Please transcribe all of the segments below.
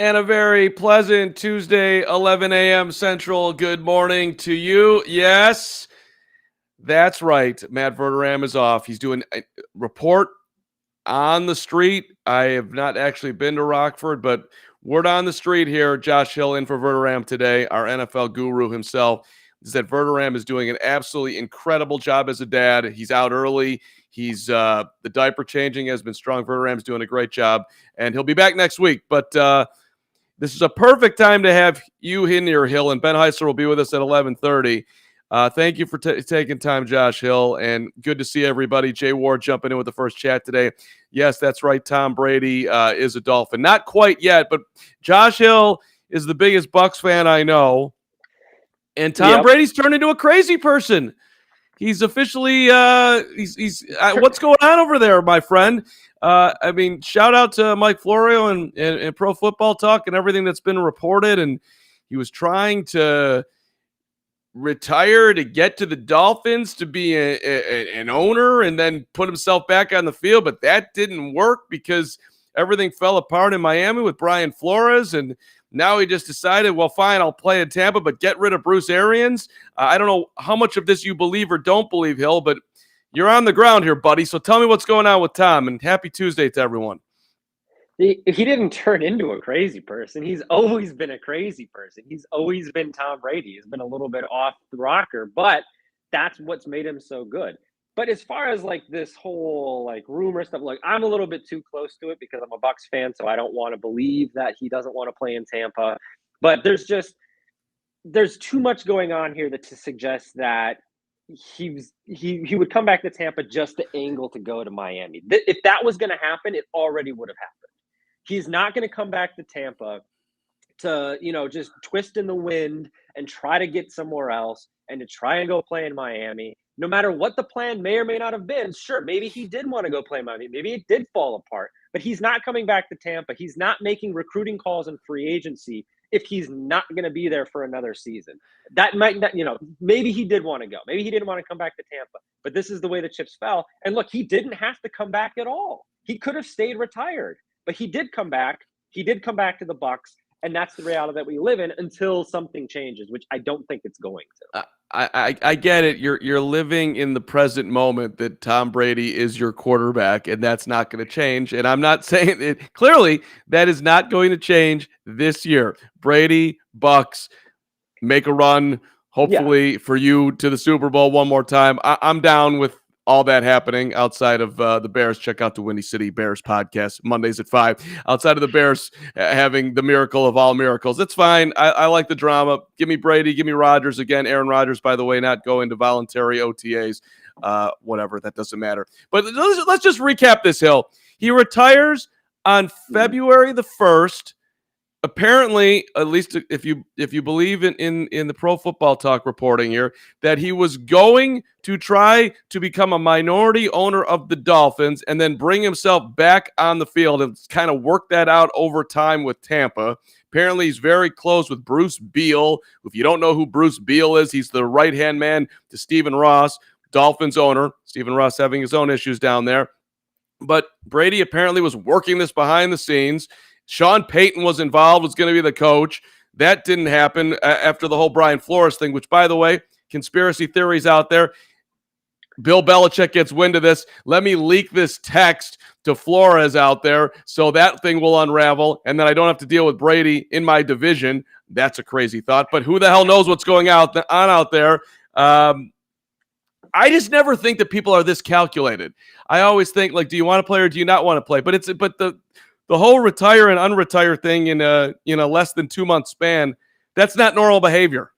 And a very pleasant Tuesday, 11 a.m. Central. Good morning to you. Yes, that's right. Matt Verderam is off. He's doing a report on the street. I have not actually been to Rockford, but word on the street here. Josh Hill in for Verderam today, our NFL guru himself, is that Verderam is doing an absolutely incredible job as a dad. He's out early. He's the diaper changing has been strong. Verderam's doing a great job, and he'll be back next week. But this is a perfect time to have you in here, Hill, and Ben Heisler will be with us at 11:30. Thank you for taking time, Josh Hill, and good to see everybody. Jay Ward jumping in with the first chat today. Yes, that's right. Tom Brady is a Dolphin. Not quite yet, but Josh Hill is the biggest Bucs fan I know, and Tom Brady's turned into a crazy person. He's officially what's going on over there, my friend? I mean, shout out to Mike Florio and Pro Football Talk and everything that's been reported. And he was trying to retire to get to the Dolphins to be an owner and then put himself back on the field. But that didn't work because everything fell apart in Miami with Brian Flores. And now he just decided, well, fine, I'll play in Tampa, but get rid of Bruce Arians. I don't know how much of this you believe or don't believe, Hill, but you're on the ground here, buddy. So tell me what's going on with Tom, and happy Tuesday to everyone. He didn't turn into a crazy person. He's always been a crazy person. He's always been Tom Brady. He's been a little bit off the rocker, but that's what's made him so good. But as far as like this whole like rumor stuff, like I'm a little bit too close to it because I'm a Bucs fan, so I don't want to believe that he doesn't want to play in Tampa. But there's too much going on here to suggest that he would come back to Tampa just to angle to go to Miami. If that was going to happen, it already would have happened. He's not going to come back to Tampa to, just twist in the wind and try to get somewhere else and to try and go play in Miami. No matter what the plan may or may not have been, sure, maybe he did want to go play Miami. Maybe it did fall apart. But he's not coming back to Tampa. He's not making recruiting calls in free agency if he's not going to be there for another season. That might not, maybe he did want to go. Maybe he didn't want to come back to Tampa. But this is the way the chips fell. And look, he didn't have to come back at all. He could have stayed retired. But he did come back. He did come back to the Bucs, and that's the reality that we live in until something changes, which I don't think it's going to. I get it. You're living in the present moment that Tom Brady is your quarterback, and that's not going to change. And I'm not saying it clearly. That is not going to change this year. Brady, Bucs, make a run. Hopefully for you to the Super Bowl one more time. I'm down with all that happening outside of the Bears. Check out the Windy City Bears podcast Mondays at 5. Outside of the Bears having the miracle of all miracles, it's fine. I like the drama. Give me Brady. Give me Rodgers again. Aaron Rodgers, by the way, not going to voluntary OTAs. Whatever, that doesn't matter. But let's just recap this, Hill. He retires on February the 1st. Apparently, at least if you believe in the Pro Football Talk reporting here, that he was going to try to become a minority owner of the Dolphins and then bring himself back on the field and kind of work that out over time with Tampa. Apparently, he's very close with Bruce Beal. If you don't know who Bruce Beal is, he's the right-hand man to Stephen Ross, Dolphins owner. Stephen Ross having his own issues down there. But Brady apparently was working this behind the scenes. Sean Payton was involved, was going to be the coach. That didn't happen after the whole Brian Flores thing, which, by the way, conspiracy theories out there. Bill Belichick gets wind of this. Let me leak this text to Flores out there so that thing will unravel, and then I don't have to deal with Brady in my division. That's a crazy thought, but who the hell knows what's going on out there? I just never think that people are this calculated. I always think, like, do you want to play or do you not want to play? But the whole retire and unretire thing in a less than 2 month span, that's not normal behavior.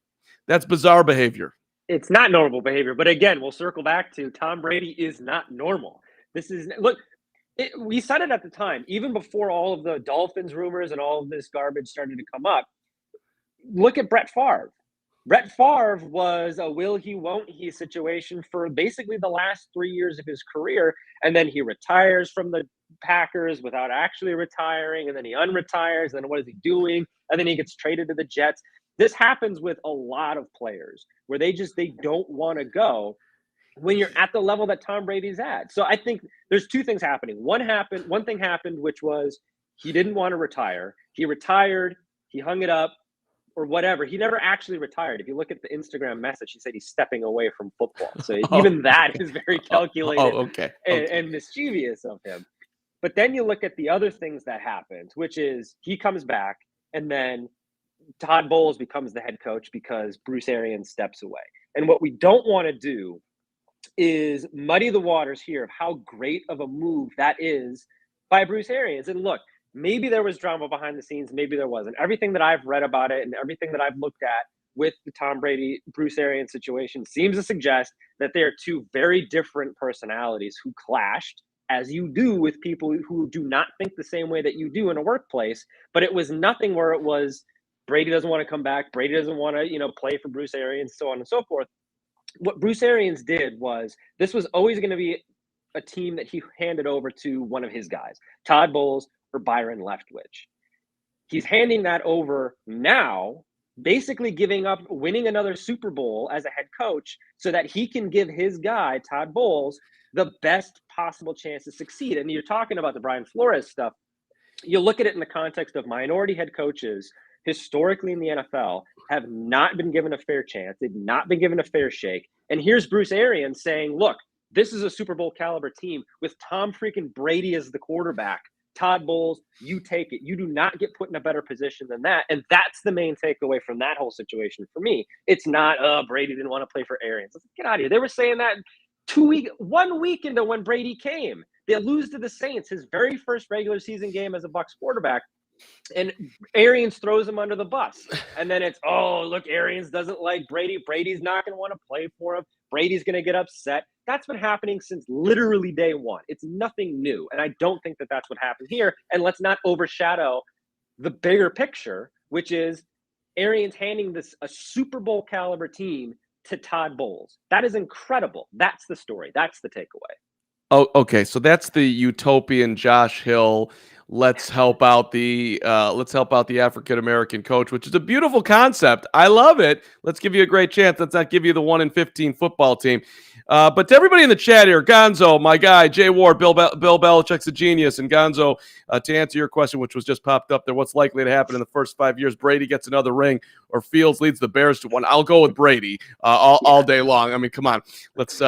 That's bizarre behavior. It's not normal behavior. But again, we'll circle back to Tom Brady is not normal. We said it at the time, even before all of the Dolphins rumors and all of this garbage started to come up. Look at Brett Favre. Brett Favre was a will he, won't he situation for basically the last 3 years of his career. And then he retires from the Packers without actually retiring. And then he unretires. And then what is he doing? And then he gets traded to the Jets. This happens with a lot of players where they don't want to go when you're at the level that Tom Brady's at. So I think there's two things happening. One thing happened, which was he didn't want to retire. He retired, he hung it up, or whatever. He never actually retired. If you look at the Instagram message, he said he's stepping away from football. So even that is very calculated okay. and mischievous of him. But then you look at the other things that happened, which is he comes back and then Todd Bowles becomes the head coach because Bruce Arians steps away. And what we don't want to do is muddy the waters here of how great of a move that is by Bruce Arians. And look, maybe there was drama behind the scenes, maybe there wasn't. Everything that I've read about it and everything that I've looked at with the Tom Brady, Bruce Arians situation seems to suggest that they are two very different personalities who clashed, as you do with people who do not think the same way that you do in a workplace. But it was nothing where it was Brady doesn't want to come back, Brady doesn't want to, play for Bruce Arians, so on and so forth. What Bruce Arians did was this was always going to be a team that he handed over to one of his guys, Todd Bowles or Byron Leftwich. He's handing that over now, basically giving up winning another Super Bowl as a head coach so that he can give his guy, Todd Bowles, the best possible chance to succeed. And you're talking about the Brian Flores stuff. You look at it in the context of minority head coaches historically in the NFL have not been given a fair chance. They've not been given a fair shake. And here's Bruce Arians saying, look, this is a Super Bowl caliber team with Tom freaking Brady as the quarterback. Todd Bowles, you take it. You do not get put in a better position than that. And that's the main takeaway from that whole situation for me. It's not, Brady didn't want to play for Arians. Let's get out of here. They were saying that 1 week into when Brady came. They lose to the Saints, his very first regular season game as a Bucs quarterback. And Arians throws him under the bus. And then it's, look, Arians doesn't like Brady. Brady's not going to want to play for him. Brady's going to get upset. That's been happening since literally day one. It's nothing new. And I don't think that that's what happened here. And let's not overshadow the bigger picture, which is Arians handing a Super Bowl caliber team to Todd Bowles. That is incredible. That's the story. That's the takeaway. Oh, okay. So that's the utopian Josh Hill. Let's help out the African American coach, which is a beautiful concept. I love it. Let's give you a great chance. Let's not give you the 1-in-15 football team. But to everybody in the chat here, Gonzo, my guy, Jay Ward, Bill Belichick's a genius, and Gonzo, to answer your question, which was just popped up there, what's likely to happen in the first 5 years? Brady gets another ring, or Fields leads the Bears to one. I'll go with Brady all day long. I mean, come on, let's.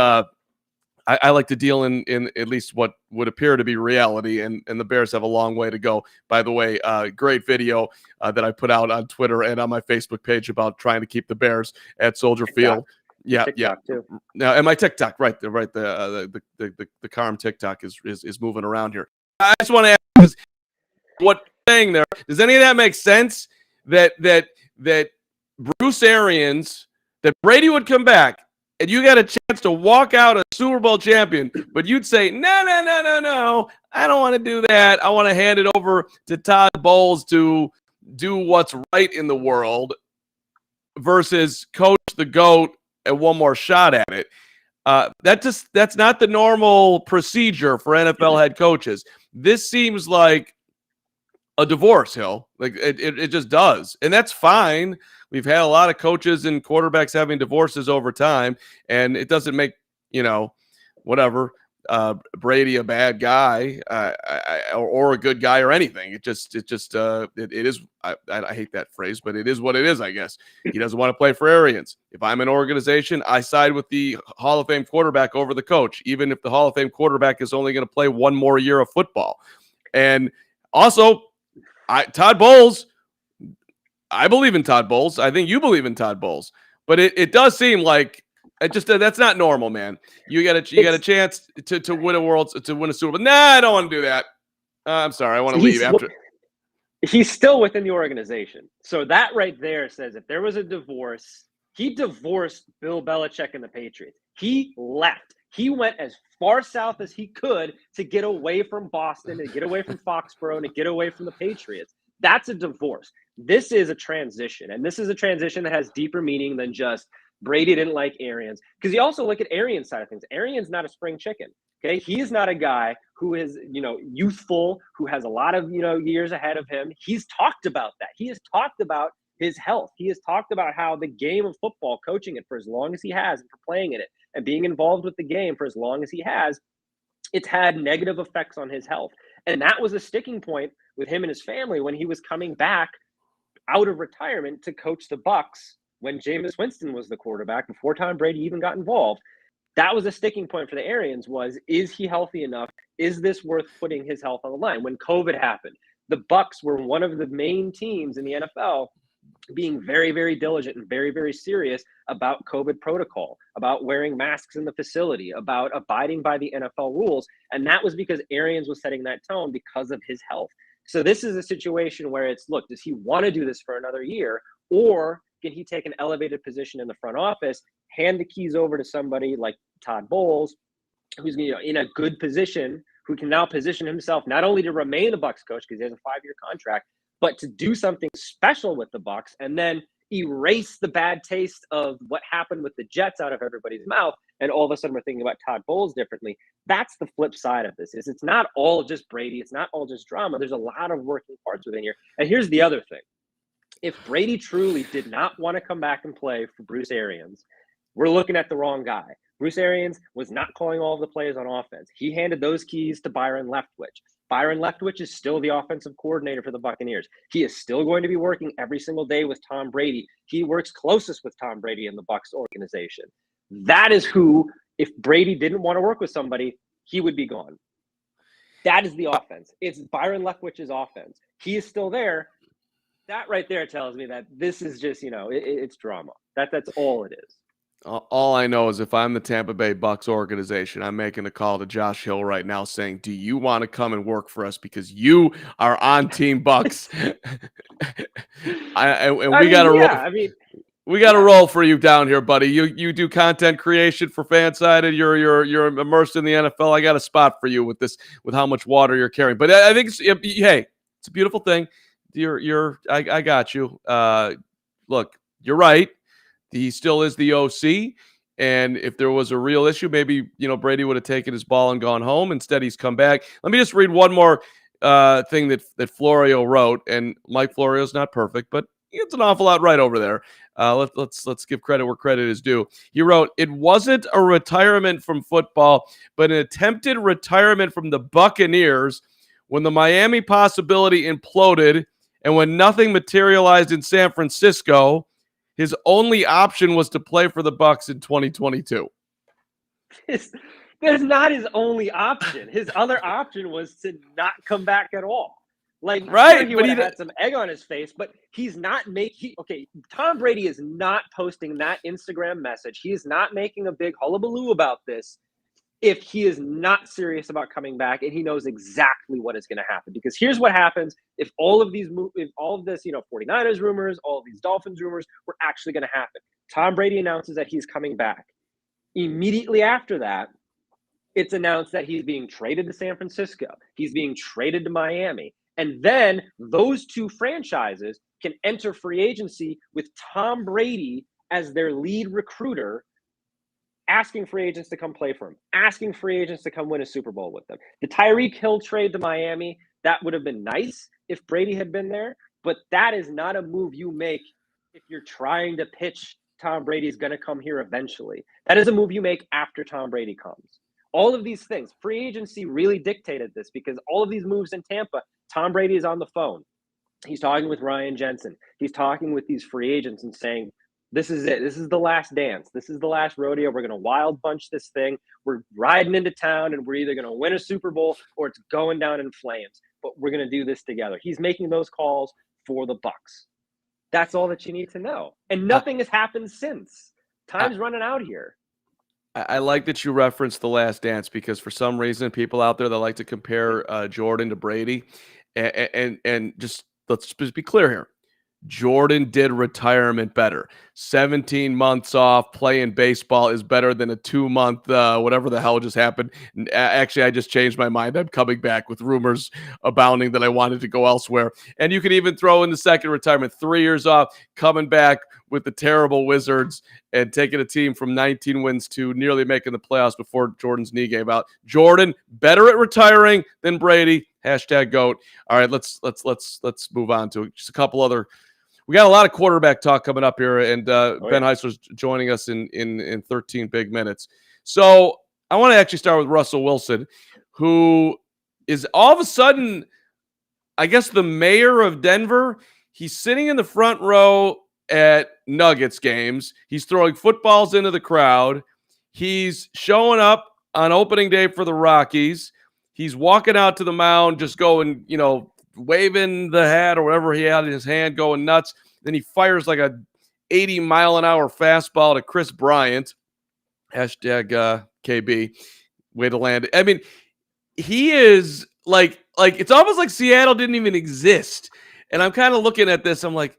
I like to deal in at least what would appear to be reality, and the Bears have a long way to go. By the way, great video that I put out on Twitter and on my Facebook page about trying to keep the Bears at Soldier Field. Yeah, TikTok too. Now, and my TikTok, right, the Carm TikTok is moving around here. I just want to ask, what saying there? Does any of that make sense? That Bruce Arians, that Brady would come back, and you got a chance to walk out a Super Bowl champion, but you'd say, no, I don't want to do that. I want to hand it over to Todd Bowles to do what's right in the world versus coach the GOAT and one more shot at it. That's not the normal procedure for NFL head coaches. This seems like a divorce, Hill. Like it just does. And that's fine. We've had a lot of coaches and quarterbacks having divorces over time, and it doesn't make, Brady a bad guy or a good guy or anything. It is. I hate that phrase, but it is what it is, I guess. He doesn't want to play for Arians. If I'm an organization, I side with the Hall of Fame quarterback over the coach, even if the Hall of Fame quarterback is only going to play one more year of football. And also, Todd Bowles, I believe in Todd Bowles. I think you believe in Todd Bowles, but it does seem like that's not normal, man. You got a chance to win a Super Bowl. Nah, I don't want to do that. I'm sorry, I want to leave after. He's still within the organization, so that right there says if there was a divorce, he divorced Bill Belichick and the Patriots. He left. He went as far south as he could to get away from Boston, to get away from Foxborough, and to get away from the Patriots. That's a divorce. This is a transition, and this is a transition that has deeper meaning than just Brady didn't like Arians. Because you also look at Arians' side of things. Arians not a spring chicken. Okay, he is not a guy who is youthful, who has a lot of years ahead of him. He's talked about that. He has talked about his health. He has talked about how the game of football, coaching it for as long as he has, and for playing in it, and being involved with the game for as long as he has, it's had negative effects on his health. And that was a sticking point with him and his family when he was coming back out of retirement to coach the Bucs when Jameis Winston was the quarterback before Tom Brady even got involved. That was a sticking point for the Arians was, is he healthy enough? Is this worth putting his health on the line? When COVID happened, the Bucs were one of the main teams in the NFL being very, very diligent and very, very serious about COVID protocol, about wearing masks in the facility, about abiding by the NFL rules. And that was because Arians was setting that tone because of his health. So this is a situation where it's, look, does he want to do this for another year? Or can he take an elevated position in the front office, hand the keys over to somebody like Todd Bowles, who's in a good position, who can now position himself not only to remain the Bucs coach because he has a 5-year contract, but to do something special with the Bucs and then erase the bad taste of what happened with the Jets out of everybody's mouth. And all of a sudden we're thinking about Todd Bowles differently. That's the flip side of this. Is it's not all just Brady. It's not all just drama. There's a lot of working parts within here. And here's the other thing. If Brady truly did not want to come back and play for Bruce Arians, we're looking at the wrong guy. Bruce Arians was not calling all of the plays on offense. He handed those keys to Byron Leftwich. Byron Leftwich is still the offensive coordinator for the Buccaneers. He is still going to be working every single day with Tom Brady. He works closest with Tom Brady in the Bucs organization. That is who, if Brady didn't want to work with somebody, he would be gone. That is the offense. It's Byron Leftwich's offense. He is still there. That right there tells me that this is just, it's drama. That's all it is. All I know is if I'm the Tampa Bay Bucs organization, I'm making a call to Josh Hill right now saying, do you want to come and work for us because you are on Team Bucs? We got to roll for you down here, buddy. You do content creation for FanSided. You're immersed in the NFL. I got a spot for you with how much water you're carrying. But I think it's a beautiful thing. I got you. Look, you're right. He still is the OC, and if there was a real issue, maybe Brady would have taken his ball and gone home. Instead, he's come back. Let me just read one more thing that Florio wrote, and Mike Florio's not perfect, but it's an awful lot right over there. Let's give credit where credit is due. He wrote, "It wasn't a retirement from football, but an attempted retirement from the Buccaneers when the Miami possibility imploded and when nothing materialized in San Francisco. His only option was to play for the Bucs in 2022. That's not his only option. His other option was to not come back at all. Right, sure, he would have had some egg on his face, but he's not making. Okay, Tom Brady is not posting that Instagram message. He is not making a big hullabaloo about this if he is not serious about coming back and he knows exactly what is going to happen. Because here's what happens if all of this, 49ers rumors, all of these Dolphins rumors were actually going to happen. Tom Brady announces that he's coming back. Immediately after that, it's announced that he's being traded to San Francisco. He's being traded to Miami. And then those two franchises can enter free agency with Tom Brady as their lead recruiter, asking free agents to come play for him, asking free agents to come win a Super Bowl with them. The Tyreek Hill trade to Miami, that would have been nice if Brady had been there, but that is not a move you make if you're trying to pitch Tom Brady's going to come here eventually. That is a move you make after Tom Brady comes. All of these things, free agency really dictated this because all of these moves in Tampa, Tom Brady is on the phone. He's talking with Ryan Jensen. He's talking with these free agents and saying, this is it. This is the last dance. This is the last rodeo. We're going to wild bunch this thing. We're riding into town and we're either going to win a Super Bowl or it's going down in flames. But we're going to do this together. He's making those calls for the Bucs. That's all that you need to know. And nothing has happened since. Time's running out here. I like that you referenced The Last Dance because for some reason, people out there that like to compare Jordan to Brady. And just let's just be clear here. Jordan did retirement better. 17 months off playing baseball is better than a 2-month, whatever the hell just happened. Actually, I just changed my mind. I'm coming back with rumors abounding that I wanted to go elsewhere. And you could even throw in the second retirement, 3 years off, coming back with the terrible Wizards and taking a team from 19 wins to nearly making the playoffs before Jordan's knee gave out. Jordan, better at retiring than Brady. Hashtag GOAT. All right, let's move on to just a couple other. We got a lot of quarterback talk coming up here, and Ben Heisler's joining us in 13 big minutes. So I want to actually start with Russell Wilson, who is all of a sudden, I guess the mayor of Denver, he's sitting in the front row at Nuggets games. He's throwing footballs into the crowd. He's showing up on opening day for the Rockies. He's walking out to the mound, just going, waving the hat or whatever he had in his hand, going nuts. Then he fires like a 80-mile-an-hour fastball to Chris Bryant. Hashtag KB. Way to land it. I mean, he is like it's almost like Seattle didn't even exist. And I'm kind of looking at this. I'm like,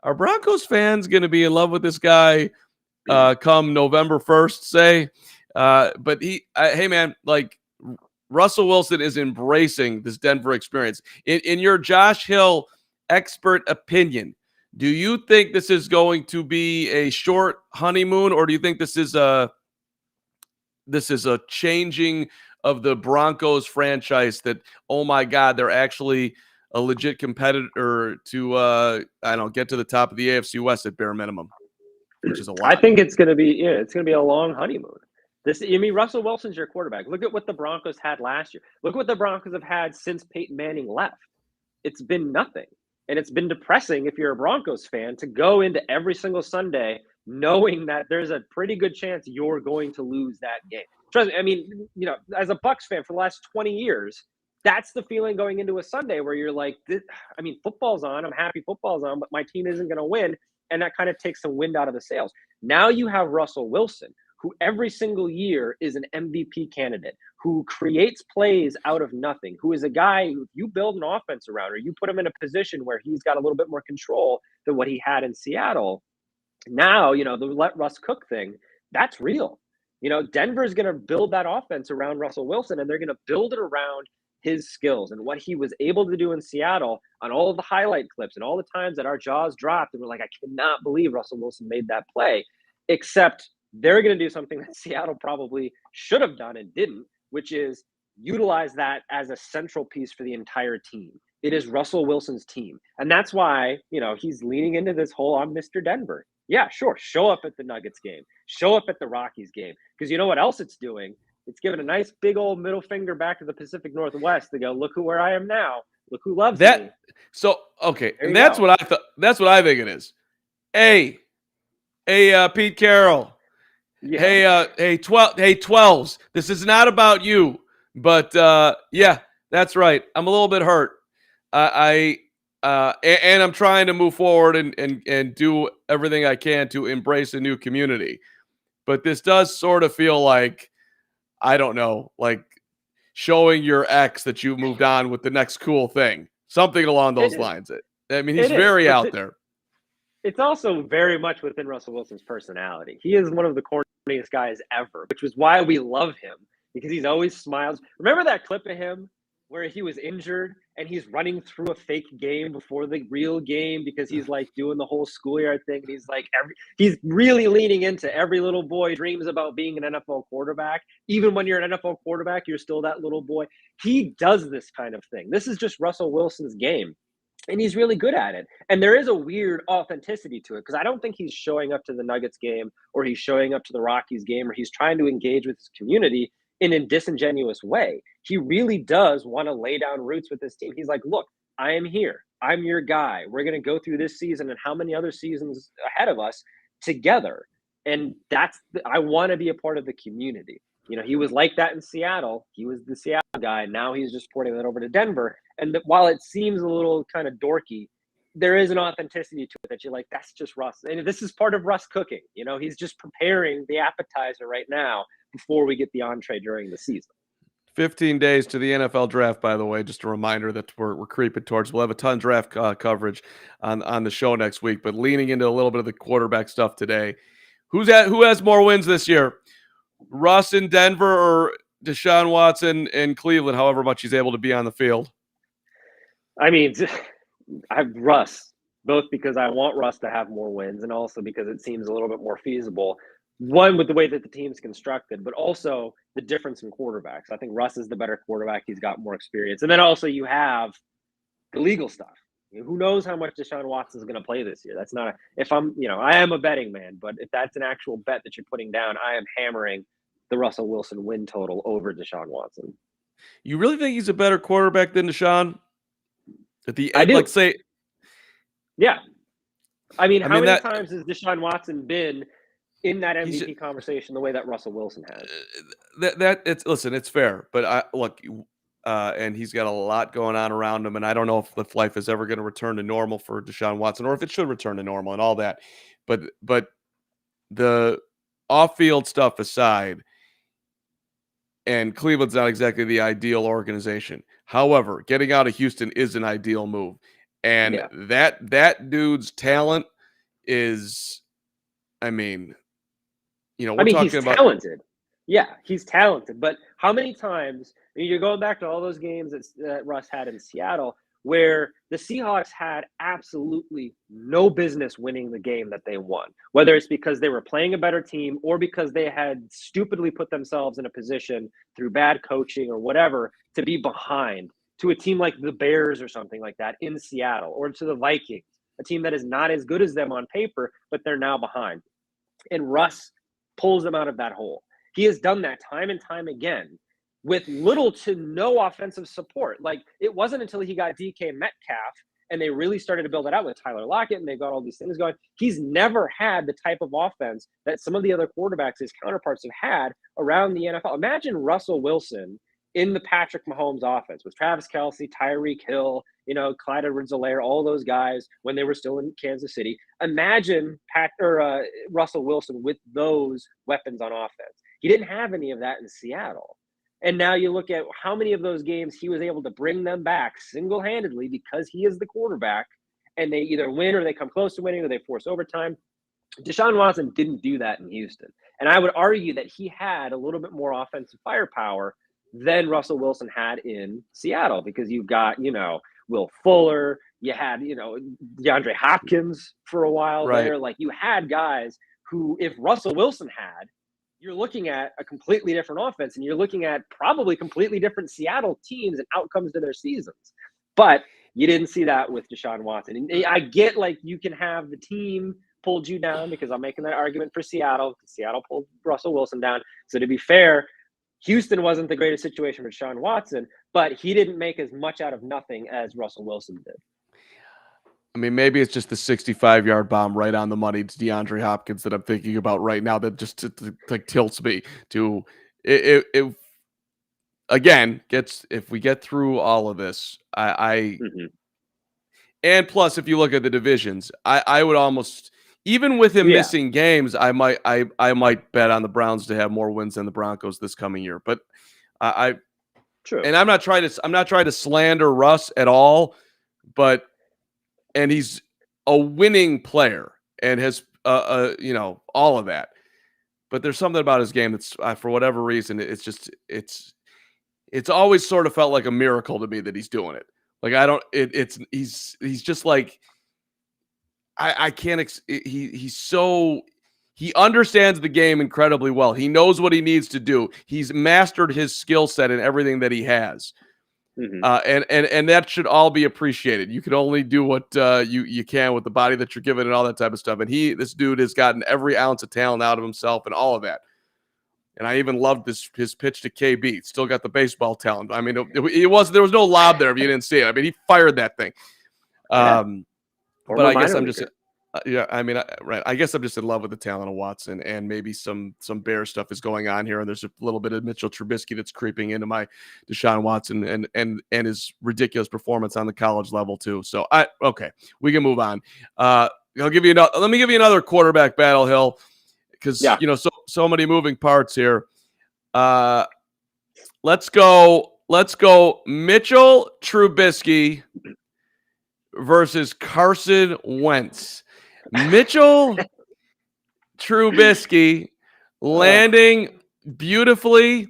are Broncos fans going to be in love with this guy come November 1st, say? But hey, man, like Russell Wilson is embracing this Denver experience. In your Josh Hill expert opinion, do you think this is going to be a short honeymoon, or do you think this is a changing of the Broncos franchise that, oh my God, they're actually a legit competitor to get to the top of the AFC West at bare minimum, which is a lot. I think it's going to be a long honeymoon. Russell Wilson's your quarterback. Look at what the Broncos had last year. Look what the Broncos have had since Peyton Manning left. It's been nothing. And it's been depressing if you're a Broncos fan to go into every single Sunday knowing that there's a pretty good chance you're going to lose that game. Trust me, as a Bucs fan for the last 20 years, that's the feeling going into a Sunday where you're like, football's on. I'm happy football's on, but my team isn't going to win. And that kind of takes some wind out of the sails. Now you have Russell Wilson, who every single year is an MVP candidate, who creates plays out of nothing, who is a guy who you build an offense around, or you put him in a position where he's got a little bit more control than what he had in Seattle. Now, the let Russ cook thing, that's real. Denver's going to build that offense around Russell Wilson, and they're going to build it around his skills and what he was able to do in Seattle on all of the highlight clips and all the times that our jaws dropped. And we're like, I cannot believe Russell Wilson made that play, except they're going to do something that Seattle probably should have done and didn't, which is utilize that as a central piece for the entire team. It is Russell Wilson's team. And that's why, he's leaning into this whole, I'm Mr. Denver. Yeah, sure. Show up at the Nuggets game. Show up at the Rockies game. Because you know what else it's doing? It's giving a nice big old middle finger back to the Pacific Northwest to go, look where I am now. Look who loves me. So, okay. And that's what I thought. That's what I think it is. Hey, Pete Carroll. Yeah. Hey, 12s. This is not about you. But, yeah, that's right. I'm a little bit hurt. And I'm trying to move forward and do everything I can to embrace a new community. But this does sort of feel like, I don't know, like showing your ex that you moved on with the next cool thing. Something along those lines. I mean, he's very out there. It's also very much within Russell Wilson's personality. He is one of the corniest guys ever, which was why we love him, because he's always smiles. Remember that clip of him where he was injured and he's running through a fake game before the real game because he's like doing the whole schoolyard thing. And he's like, he's really leaning into every little boy dreams about being an NFL quarterback. Even when you're an NFL quarterback, you're still that little boy. He does this kind of thing. This is just Russell Wilson's game. And he's really good at it. And there is a weird authenticity to it, because I don't think he's showing up to the Nuggets game or he's showing up to the Rockies game or he's trying to engage with his community in a disingenuous way. He really does want to lay down roots with this team. He's like, look, I am here. I'm your guy. We're going to go through this season and how many other seasons ahead of us together. And I want to be a part of the community. He was like that in Seattle. He was the Seattle guy. Now he's just porting that over to Denver. And while it seems a little kind of dorky, there is an authenticity to it that you're like, that's just Russ. And this is part of Russ cooking. He's just preparing the appetizer right now before we get the entree during the season. 15 days to the NFL draft, by the way. Just a reminder that we're creeping towards. We'll have a ton of draft coverage on the show next week, but leaning into a little bit of the quarterback stuff today. Who has more wins this year? Russ in Denver or DeShaun Watson in Cleveland, however much he's able to be on the field? I mean, I have Russ, both because I want Russ to have more wins and also because it seems a little bit more feasible. One, with the way that the team's constructed, but also the difference in quarterbacks. I think Russ is the better quarterback. He's got more experience. And then also you have the legal stuff. Who knows how much DeShaun Watson is going to play this year? That's not I am a betting man, but if that's an actual bet that you're putting down, I am hammering the Russell Wilson win total over DeShaun Watson. You really think he's a better quarterback than DeShaun? At the I end, do. like say, Yeah. I mean, I how mean many that times has Deshaun Watson been in that he's MVP conversation the way that Russell Wilson has? that it's listen, it's fair, but I look, and he's got a lot going on around him, and I don't know if life is ever going to return to normal for Deshaun Watson, or if it should return to normal and all that. But the off-field stuff aside, and Cleveland's not exactly the ideal organization. However, getting out of Houston is an ideal move, and Yeah. that dude's talent is, I mean, I we're mean, he's talking about talented. Yeah, he's talented. But how many times, you're going back to all those games that Russ had in Seattle, where the Seahawks had absolutely no business winning the game that they won, whether it's because they were playing a better team or because they had stupidly put themselves in a position through bad coaching or whatever to be behind to a team like the Bears or something like that in Seattle, or to the Vikings, a team that is not as good as them on paper, but they're now behind. And Russ pulls them out of that hole. He has done that time and time again with little to no offensive support. Like, it wasn't until he got DK Metcalf and they really started to build it out with Tyler Lockett and they got all these things going. He's never had the type of offense that some of the other quarterbacks, his counterparts, have had around the NFL. Imagine Russell Wilson in the Patrick Mahomes offense with Travis Kelce, Tyreek Hill, Clyde Edwards-Helaire, all those guys when they were still in Kansas City. Imagine Russell Wilson with those weapons on offense. He didn't have any of that in Seattle. And now you look at how many of those games he was able to bring them back single-handedly because he is the quarterback, and they either win or they come close to winning or they force overtime. Deshaun Watson didn't do that in Houston. And I would argue that he had a little bit more offensive firepower than Russell Wilson had in Seattle, because you've got, Will Fuller, you had, DeAndre Hopkins for a while right. there. Like, you had guys who, if Russell Wilson had, you're looking at a completely different offense, and you're looking at probably completely different Seattle teams and outcomes to their seasons. But you didn't see that with Deshaun Watson. And I get, like, you can have the team pulled you down, because I'm making that argument for Seattle. Seattle pulled Russell Wilson down. So to be fair, Houston wasn't the greatest situation for Deshaun Watson, but he didn't make as much out of nothing as Russell Wilson did. I mean, maybe it's just the 65-yard bomb right on the money to DeAndre Hopkins that I'm thinking about right now that just like tilts me to it again, if we get through all of this, and plus, if you look at the divisions, I would almost, even with him missing games, I might bet on the Browns to have more wins than the Broncos this coming year. But True. And I'm not trying to slander Russ at all, and he's a winning player and has all of that. But there's something about his game that's for whatever reason, it's always sort of felt like a miracle to me that he's doing it. Like, he's just like, I can't, he understands the game incredibly well. He knows what he needs to do. He's mastered his skill set and everything that he has. And that should all be appreciated. You can only do what you can with the body that you're given and all that type of stuff. And this dude has gotten every ounce of talent out of himself and all of that. And I even loved his pitch to KB. Still got the baseball talent. I mean, there was no lob there if you didn't see it. I mean, he fired that thing. But I guess I'm just, right. I guess I'm just in love with the talent of Watson, and maybe some Bear stuff is going on here. And there's a little bit of Mitchell Trubisky that's creeping into my Deshaun Watson and his ridiculous performance on the college level too. So okay, we can move on. Let me give you another quarterback battle, Hill, because so many moving parts here. Let's go Mitchell Trubisky versus Carson Wentz. Mitchell Trubisky landing beautifully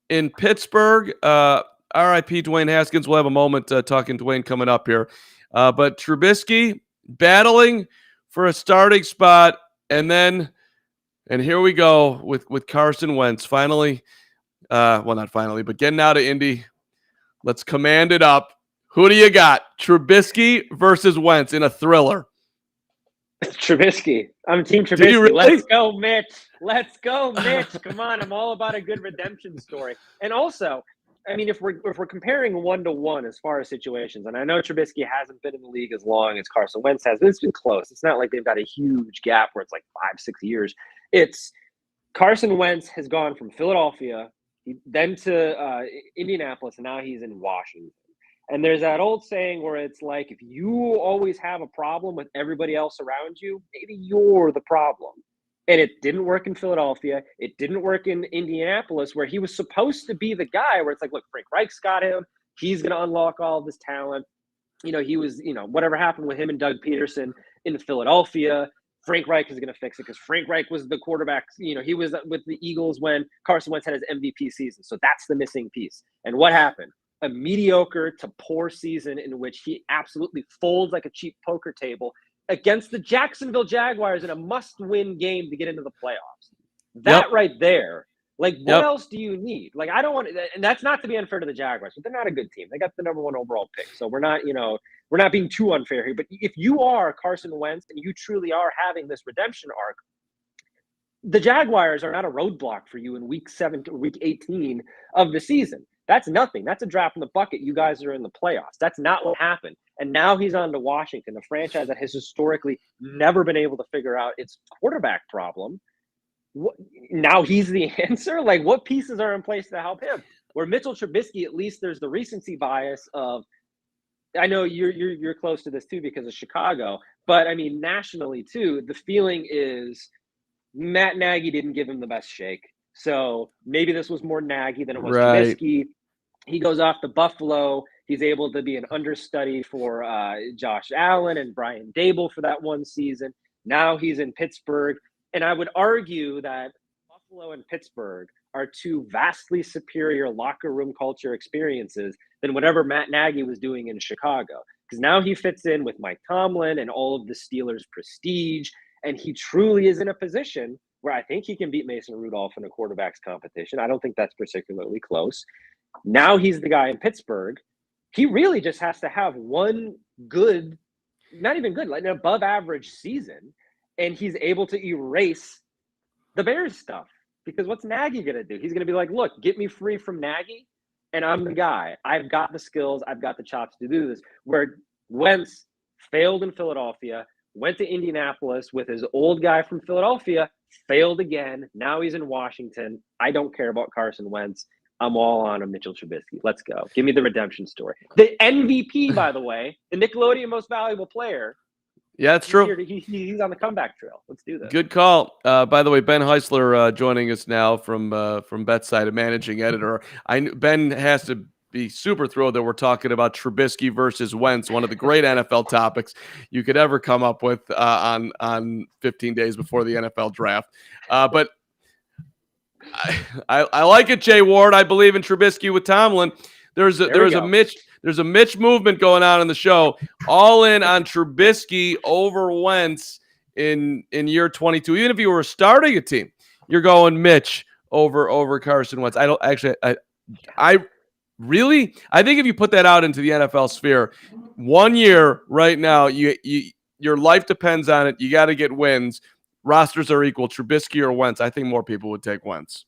in Pittsburgh. R.I.P. Dwayne Haskins. We'll have a moment talking Dwayne coming up here. But Trubisky battling for a starting spot, and here we go with Carson Wentz. Finally, not finally, but getting out of Indy. Let's command it up. Who do you got? Trubisky versus Wentz in a thriller. Trubisky. I'm Team Trubisky. Did you really? Let's go, Mitch. Come on. I'm all about a good redemption story. And also, I mean, if we're comparing 1-to-1 as far as situations, and I know Trubisky hasn't been in the league as long as Carson Wentz has, but it's been close. It's not like they've got a huge gap where it's like 5-6 years. It's Carson Wentz has gone from Philadelphia, then to Indianapolis, and now he's in Washington. And there's that old saying where it's like, if you always have a problem with everybody else around you, maybe you're the problem. And it didn't work in Philadelphia. It didn't work in Indianapolis, where he was supposed to be the guy where it's like, look, Frank Reich's got him. He's going to unlock all of this talent. He was, whatever happened with him and Doug Peterson in Philadelphia, Frank Reich is going to fix it because Frank Reich was the quarterback. He was with the Eagles when Carson Wentz had his MVP season. So that's the missing piece. And what happened? A mediocre to poor season in which he absolutely folds like a cheap poker table against the Jacksonville Jaguars in a must-win game to get into the playoffs. That right there, what else do you need? Like, I don't want to, and that's not to be unfair to the Jaguars, but they're not a good team. They got the number 1 overall pick. So we're not being too unfair here. But if you are Carson Wentz and you truly are having this redemption arc, the Jaguars are not a roadblock for you in week 7 to week 18 of the season. That's nothing. That's a drop in the bucket. You guys are in the playoffs. That's not what happened. And now he's on to Washington, a franchise that has historically never been able to figure out its quarterback problem. Now he's the answer? Like, what pieces are in place to help him? Where Mitchell Trubisky, at least there's the recency bias of, I know you're close to this too because of Chicago, but I mean, nationally too, the feeling is Matt Nagy didn't give him the best shake. So maybe this was more Nagy than it was Trubisky. He goes off to Buffalo. He's able to be an understudy for Josh Allen and Brian Dable for that one season. Now he's in Pittsburgh. And I would argue that Buffalo and Pittsburgh are two vastly superior locker room culture experiences than whatever Matt Nagy was doing in Chicago. Because now he fits in with Mike Tomlin and all of the Steelers' prestige. And he truly is in a position where I think he can beat Mason Rudolph in a quarterback's competition. I don't think that's particularly close. Now he's the guy in Pittsburgh. He really just has to have one good, not even good, like an above average season, and he's able to erase the Bears stuff. Because what's Nagy going to do? He's going to be like, look, get me free from Nagy, and I'm the guy. I've got the skills. I've got the chops to do this. Where Wentz failed in Philadelphia, went to Indianapolis with his old guy from Philadelphia, failed again. Now he's in Washington. I don't care about Carson Wentz. I'm all on a Mitchell Trubisky. Let's go. Give me the redemption story. The MVP, by the way, the Nickelodeon Most Valuable Player. Yeah, it's true. He's on the comeback trail. Let's do this. Good call. By the way, Ben Heisler joining us now from FanSided, managing editor. Ben has to be super thrilled that we're talking about Trubisky versus Wentz, one of the great NFL topics you could ever come up with on 15 days before the NFL draft. But I like it, Jay Ward. I believe in Trubisky with Tomlin. There's a Mitch movement going on in the show. All in on Trubisky over Wentz in year 22. Even if you were starting a team, you're going Mitch over Carson Wentz. I think if you put that out into the NFL sphere, 1 year right now, your life depends on it. You got to get wins. Rosters are equal. Trubisky or Wentz. I think more people would take Wentz.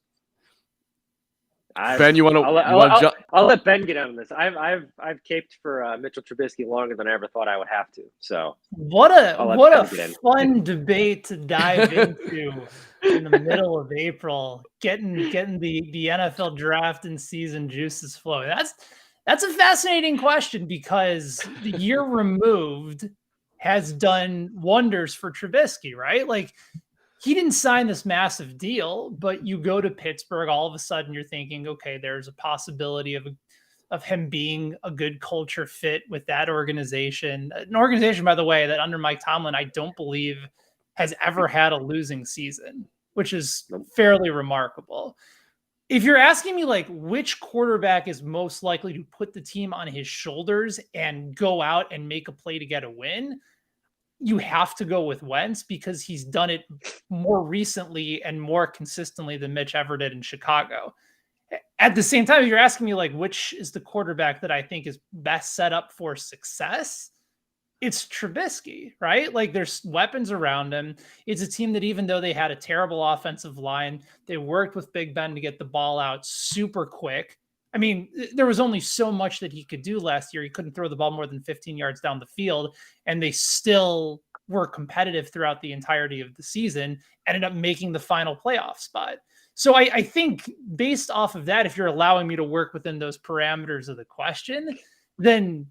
Ben, you want to? I'll let Ben get on this. I've caped for Mitchell Trubisky longer than I ever thought I would have to. So what a fun debate to dive into in the middle of April, getting the NFL draft and season juices flowing. That's a fascinating question because the year removed has done wonders for Trubisky, right? Like, he didn't sign this massive deal, but you go to Pittsburgh, all of a sudden you're thinking, okay, there's a possibility of him being a good culture fit with that organization. An organization, by the way, that under Mike Tomlin, I don't believe has ever had a losing season, which is fairly remarkable. If you're asking me, like, which quarterback is most likely to put the team on his shoulders and go out and make a play to get a win, you have to go with Wentz because he's done it more recently and more consistently than Mitch ever did in Chicago. At the same time, if you're asking me, like, which is the quarterback that I think is best set up for success, it's Trubisky, right? Like, there's weapons around him. It's a team that, even though they had a terrible offensive line, they worked with Big Ben to get the ball out super quick. I mean, there was only so much that he could do last year. He couldn't throw the ball more than 15 yards down the field, and they still were competitive throughout the entirety of the season, ended up making the final playoff spot. So I think based off of that, if you're allowing me to work within those parameters of the question, then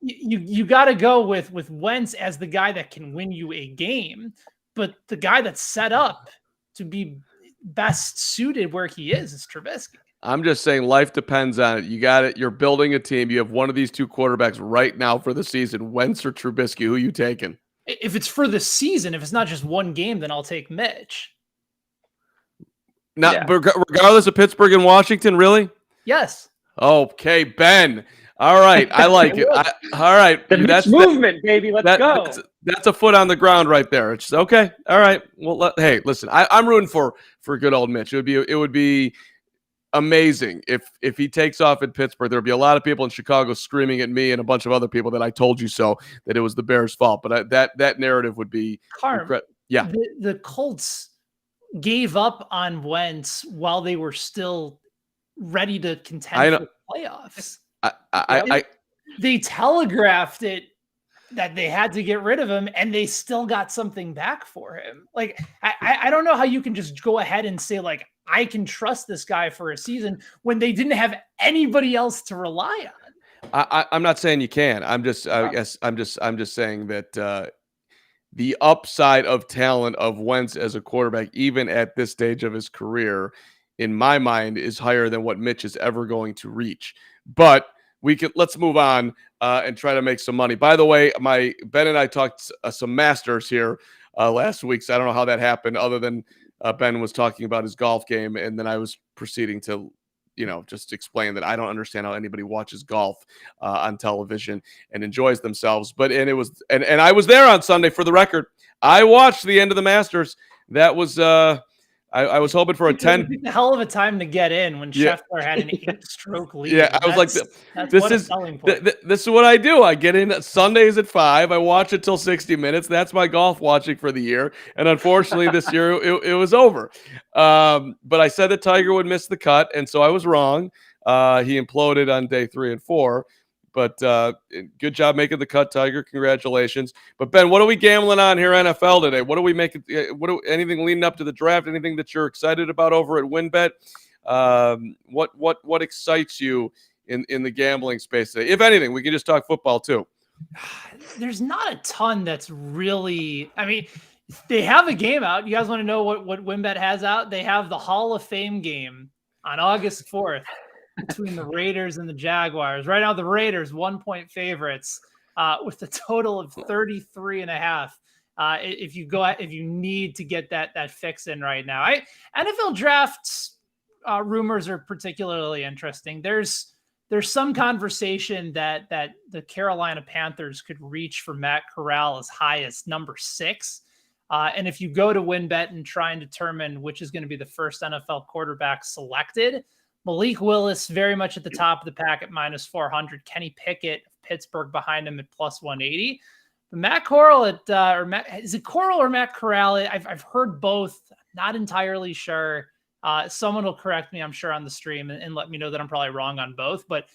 you got to go with Wentz as the guy that can win you a game, but the guy that's set up to be best suited where he is Trubisky. I'm just saying life depends on it. You got it. You're building a team. You have one of these two quarterbacks right now for the season, Wentz or Trubisky. Who are you taking? If it's for the season, if it's not just one game, then I'll take Mitch. Regardless of Pittsburgh and Washington, really? Yes. Okay, Ben. All right, I like it. All right, that's movement, baby. Let's go. That's a foot on the ground right there. It's okay. All right. Well, hey, listen, I'm rooting for good old Mitch. It would be amazing if he takes off in Pittsburgh. There would be a lot of people in Chicago screaming at me and a bunch of other people that I told you so, that it was the Bears' fault. But that narrative would be yeah. The Colts gave up on Wentz while they were still ready to contend for playoffs. They telegraphed it that they had to get rid of him, and they still got something back for him. Like, I don't know how you can just go ahead and say, like, I can trust this guy for a season when they didn't have anybody else to rely on. I'm not saying you can. I'm just saying that the upside of talent of Wentz as a quarterback, even at this stage of his career, in my mind, is higher than what Mitch is ever going to reach. But let's move on and try to make some money. By the way, Ben and I talked some Masters here last week, so I don't know how that happened, other than Ben was talking about his golf game, and then I was proceeding to, just explain that I don't understand how anybody watches golf on television and enjoys themselves. And I was there on Sunday, for the record. I watched the end of the Masters. That was I was hoping for a 10. A hell of a time to get in when Scheffler had an 8-stroke lead. Yeah, I was like, this is what I do. I get in Sundays at 5. I watch it till 60 minutes. That's my golf watching for the year. And unfortunately, this year it was over. But I said that Tiger would miss the cut, and so I was wrong. He imploded on day 3 and 4. But good job making the cut, Tiger. Congratulations. But Ben, what are we gambling on here, NFL today? What are we making? Anything leading up to the draft? Anything that you're excited about over at WynnBET? What excites you in the gambling space today? If anything, we can just talk football too. There's not a ton that's really. I mean, they have a game out. You guys want to know what WynnBET has out? They have the Hall of Fame game on August 4th. Between the Raiders and the Jaguars. Right now, the Raiders 1-point favorites with a total of 33.5. If you need to get that fix in right now, NFL drafts rumors are particularly interesting. There's some conversation that the Carolina Panthers could reach for Matt Corral as high as number 6. And if you go to WynnBET and try and determine which is going to be the first NFL quarterback selected, Malik Willis very much at the top of the pack at -400. Kenny Pickett of Pittsburgh behind him at +180. But Matt Corral is it Corral or Matt Corral? I've heard both. Not entirely sure. Someone will correct me, I'm sure, on the stream and let me know that I'm probably wrong on both. But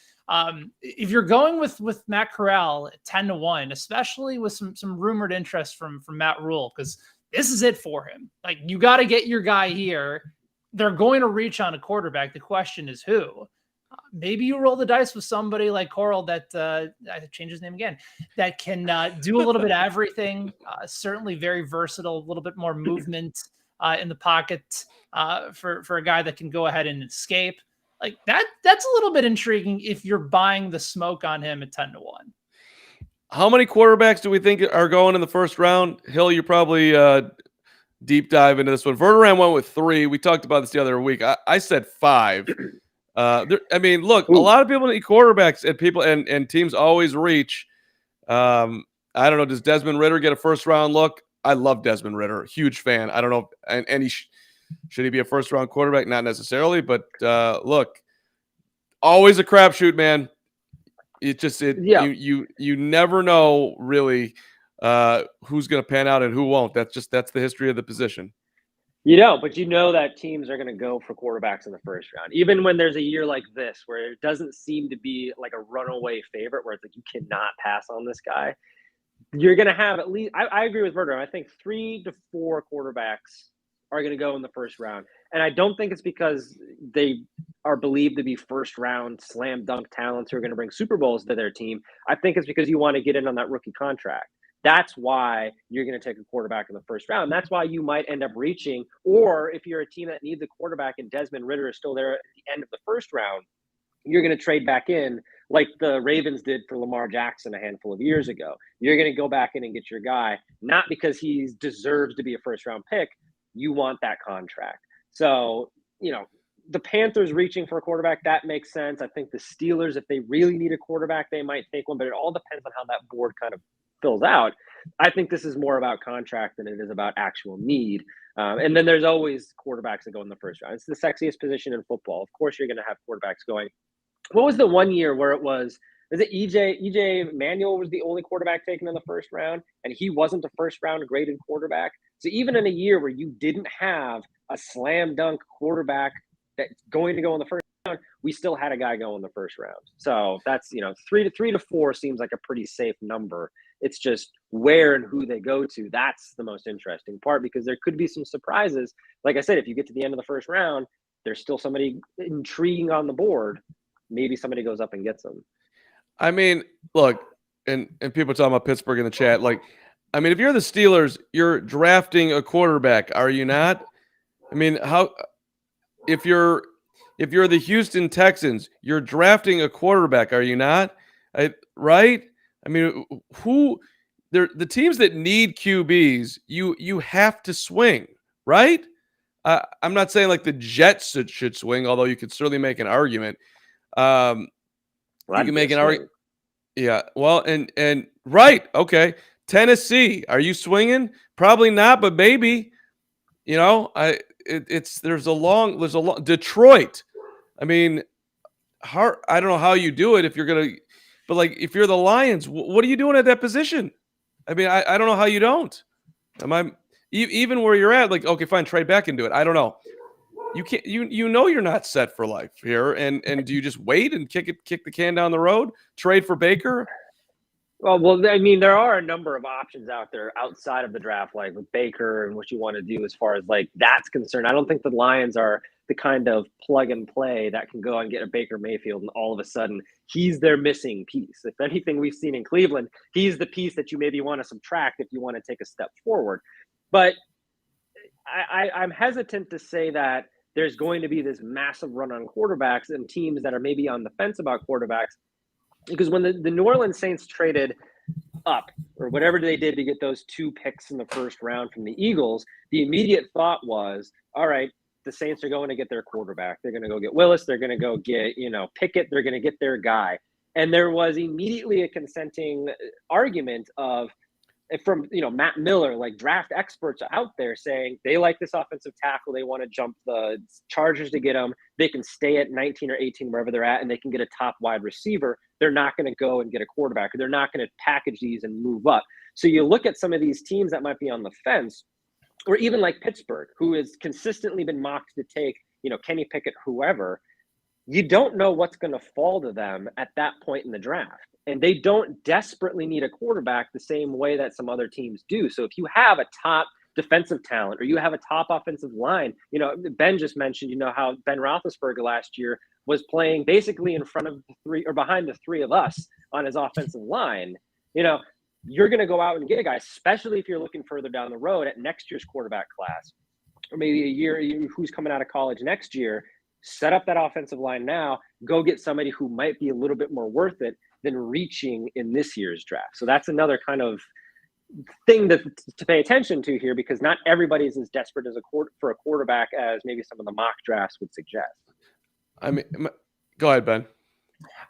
if you're going with Matt Corral at 10-1, especially with some rumored interest from Matt Rule, because this is it for him. Like, you got to get your guy here. They're going to reach on a quarterback. The question is who. Maybe you roll the dice with somebody like Corral that I change his name again, that can do a little bit of everything. Certainly very versatile, a little bit more movement in the pocket for a guy that can go ahead and escape. Like that's a little bit intriguing if you're buying the smoke on him at 10-1. How many quarterbacks do we think are going in the first round? Hill, you're probably deep dive into this one. Verderam went with 3. We talked about this the other week. I said 5. Look, a lot of people need quarterbacks, and people and teams always reach. I don't know. Does Desmond Ridder get a first round look? I love Desmond Ridder. Huge fan. I don't know. And should he be a first round quarterback? Not necessarily, but look, always a crapshoot, man. You never know really who's going to pan out and who won't. That's the history of the position. You know, but you know that teams are going to go for quarterbacks in the first round, even when there's a year like this where it doesn't seem to be like a runaway favorite where it's like you cannot pass on this guy. You're going to have at least, I agree with Verder. I think 3 to 4 quarterbacks are going to go in the first round. And I don't think it's because they are believed to be first round slam dunk talents who are going to bring Super Bowls to their team. I think it's because you want to get in on that rookie contract. That's why you're going to take a quarterback in the first round. That's why you might end up reaching, or if you're a team that needs a quarterback and Desmond Ridder is still there at the end of the first round, you're going to trade back in like the Ravens did for Lamar Jackson a handful of years ago. You're going to go back in and get your guy, not because he deserves to be a first round pick. You want that contract. So, you know, the Panthers reaching for a quarterback, that makes sense. I think the Steelers, if they really need a quarterback, they might take one, but it all depends on how that board kind of fills out. I think this is more about contract than it is about actual need. And then there's always quarterbacks that go in the first round. It's the sexiest position in football. Of course, you're going to have quarterbacks going. What was the one year where it was it EJ Manuel was the only quarterback taken in the first round, and he wasn't a first round graded quarterback? So even in a year where you didn't have a slam dunk quarterback that's going to go in the first round, we still had a guy go in the first round. So that's, you know, 3 to 4 seems like a pretty safe number. It's just where and who they go to. That's the most interesting part, because there could be some surprises. Like I said, if you get to the end of the first round, there's still somebody intriguing on the board. Maybe somebody goes up and gets them. I mean, look, and people talking about Pittsburgh in the chat. Like, I mean, if you're the Steelers, you're drafting a quarterback, are you not? I mean, if you're the Houston Texans, you're drafting a quarterback, are you not? Right? I mean, the teams that need QBs, you have to swing, right? I'm not saying like the Jets should swing, although you could certainly make an argument. You can make an argument. Yeah. Well, and right. Okay. Tennessee, are you swinging? Probably not, but maybe. You know, there's a long Detroit. I mean, I don't know how you do it if you're gonna, but like if you're the Lions, what are you doing at that position? I mean, I don't know how you don't. Even where you're at? Like, okay, fine, trade back and do it. I don't know. You can't. You know you're not set for life here, and do you just wait and kick the can down the road? Trade for Baker? Well, I mean, there are a number of options out there outside of the draft, like with Baker and what you want to do as far as like that's concerned. I don't think the Lions are the kind of plug and play that can go and get a Baker Mayfield and all of a sudden he's their missing piece. If anything we've seen in Cleveland, he's the piece that you maybe want to subtract if you want to take a step forward. But I'm hesitant to say that there's going to be this massive run on quarterbacks and teams that are maybe on the fence about quarterbacks, because when the New Orleans Saints traded up or whatever they did to get those 2 picks in the first round from the Eagles, the immediate thought was, all right, the Saints are going to get their quarterback. They're going to go get Willis. They're going to go get, Pickett. They're going to get their guy. And there was immediately a consenting argument from Matt Miller, like draft experts out there saying they like this offensive tackle. They want to jump the Chargers to get them. They can stay at 19 or 18 wherever they're at, and they can get a top wide receiver. They're not going to go and get a quarterback. They're not going to package these and move up. So you look at some of these teams that might be on the fence, or even like Pittsburgh, who has consistently been mocked to take, Kenny Pickett, whoever. You don't know what's going to fall to them at that point in the draft. And they don't desperately need a quarterback the same way that some other teams do. So if you have a top defensive talent or you have a top offensive line, Ben just mentioned, how Ben Roethlisberger last year was playing basically in front of the 3 or behind the 3 of us on his offensive line. You're going to go out and get a guy, especially if you're looking further down the road at next year's quarterback class, or maybe a year who's coming out of college next year. Set up that offensive line now, go get somebody who might be a little bit more worth it than reaching in this year's draft. So that's another kind of thing to pay attention to here, because not everybody is as desperate for a quarterback as maybe some of the mock drafts would suggest. I mean, go ahead, Ben.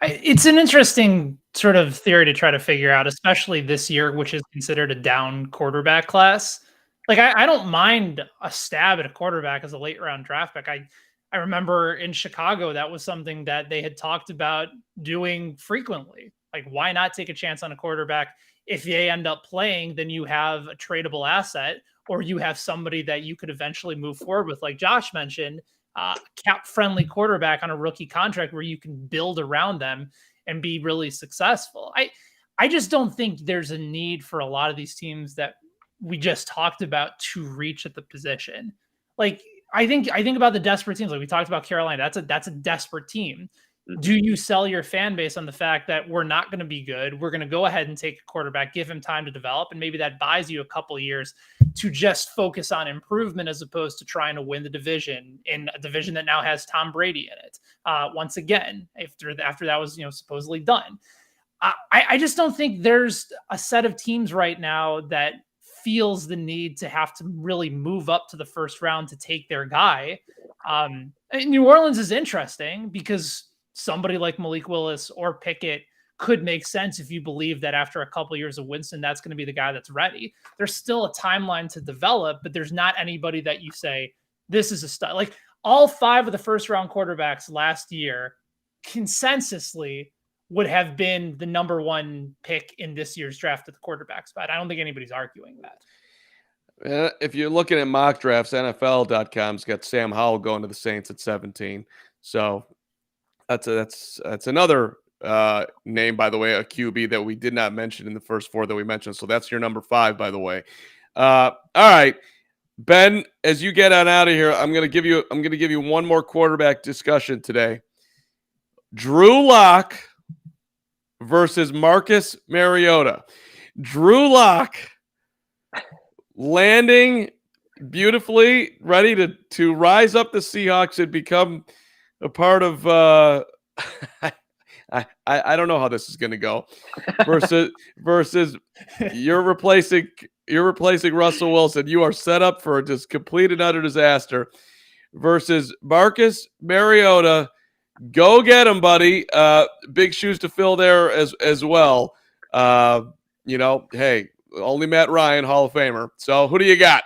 It's an interesting sort of theory to try to figure out, especially this year, which is considered a down quarterback class. Like, I don't mind a stab at a quarterback as a late round draft pick. I remember in Chicago, that was something that they had talked about doing frequently. Like, why not take a chance on a quarterback if they end up playing, then you have a tradable asset, or you have somebody that you could eventually move forward with, like Josh mentioned, cap-friendly quarterback on a rookie contract where you can build around them and be really successful. I just don't think there's a need for a lot of these teams that we just talked about to reach at the position. Like, I think about the desperate teams. Like we talked about Carolina. That's a desperate team. Do you sell your fan base on the fact that we're not going to be good? We're going to go ahead and take a quarterback, give him time to develop, and maybe that buys you a couple of years to just focus on improvement as opposed to trying to win the division in a division that now has Tom Brady in it. Once again, after that was supposedly done. I just don't think there's a set of teams right now that feels the need to have to really move up to the first round to take their guy. New Orleans is interesting because somebody like Malik Willis or Pickett could make sense if you believe that after a couple of years of Winston, that's going to be the guy that's ready. There's still a timeline to develop, but there's not anybody that you say, this is a stud. Like all 5 of the first round quarterbacks last year consensusly would have been the number 1 pick in this year's draft at the quarterback spot. I don't think anybody's arguing that. If you're looking at mock drafts, NFL.com's got Sam Howell going to the Saints at 17. So that's another name, by the way, a QB that we did not mention in the first 4 that we mentioned. So that's your number 5, by the way. All right, Ben, as you get on out of here, I'm going to give you one more quarterback discussion today. Drew Lock versus Marcus Mariota. Drew Lock landing beautifully, ready to rise up the Seahawks and become a part of I don't know how this is going to go. Versus you're replacing Russell Wilson. You are set up for just complete and utter disaster. Versus Marcus Mariota. Go get him, buddy. Big shoes to fill there as well. Hey, only Matt Ryan, Hall of Famer. So who do you got?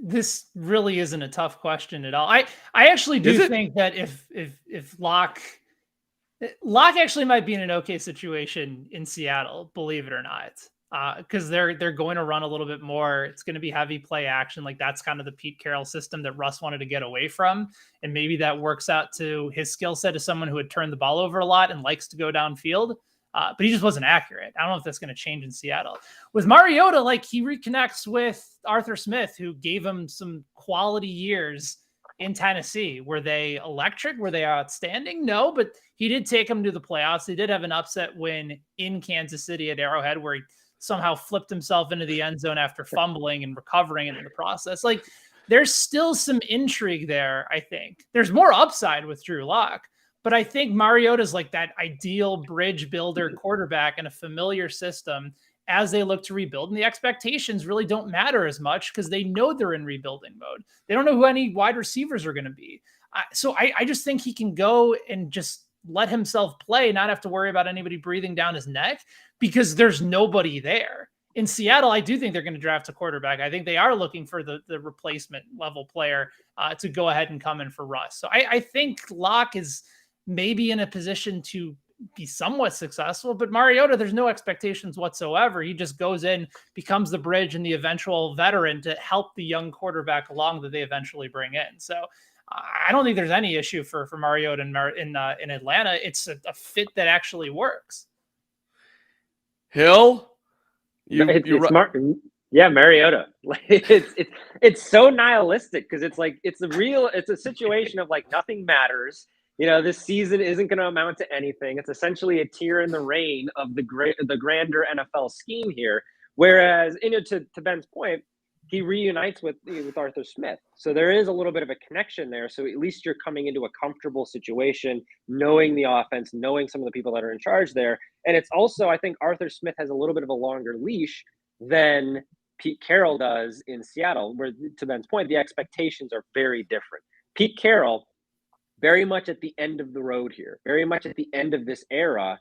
This really isn't a tough question at all. I actually do think that if Locke actually might be in an okay situation in Seattle, believe it or not, because they're going to run a little bit more. It's going to be heavy play action. Like that's kind of the Pete Carroll system that Russ wanted to get away from. And maybe that works out to his skill set as someone who had turned the ball over a lot and likes to go downfield. But he just wasn't accurate. I don't know if that's going to change in Seattle. With Mariota, like he reconnects with Arthur Smith, who gave him some quality years in Tennessee. Were they electric? Were they outstanding? No, but he did take them to the playoffs. They did have an upset win in Kansas City at Arrowhead where he somehow flipped himself into the end zone after fumbling and recovering in the process. Like there's still some intrigue there. I think there's more upside with Drew Lock. But I think Mariota's like that ideal bridge builder quarterback in a familiar system as they look to rebuild. And the expectations really don't matter as much because they know they're in rebuilding mode. They don't know who any wide receivers are going to be. So I just think he can go and just let himself play, not have to worry about anybody breathing down his neck because there's nobody there. In Seattle, I do think they're going to draft a quarterback. I think they are looking for the replacement level player to go ahead and come in for Russ. So I think Locke is maybe in a position to be somewhat successful, but Mariota, there's no expectations whatsoever. He just goes in, becomes the bridge and the eventual veteran to help the young quarterback along that they eventually bring in. So I don't think there's any issue for Mariota in Atlanta. It's a fit that actually works. Hill, it's smart. Yeah, Mariota. Like it's so nihilistic because it's like it's a situation of like nothing matters. This season isn't going to amount to anything. It's essentially a tear in the rain of the grander NFL scheme here. Whereas, to Ben's point, he reunites with Arthur Smith. So there is a little bit of a connection there. So at least you're coming into a comfortable situation, knowing the offense, knowing some of the people that are in charge there. And it's also, I think Arthur Smith has a little bit of a longer leash than Pete Carroll does in Seattle, where, to Ben's point, the expectations are very different. Pete Carroll, very much at the end of the road here, very much at the end of this era.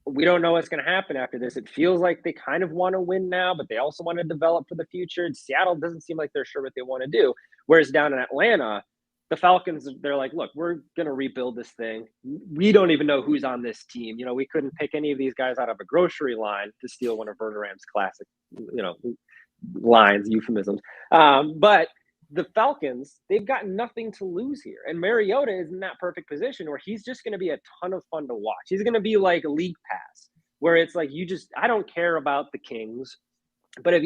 We don't know what's going to happen after this. It feels like they kind of want to win now, but they also want to develop for the future. Seattle doesn't seem like they're sure what they want to do. Whereas down in Atlanta, The Falcons, they're like, look, we're going to rebuild this thing. We don't even know who's on this team. We couldn't pick any of these guys out of a grocery line, to steal one of Verderam's classic, lines, euphemisms. But the Falcons, they've got nothing to lose here. And Mariota is in that perfect position where he's just going to be a ton of fun to watch. He's going to be like a league pass, where it's like, I don't care about the Kings. But if,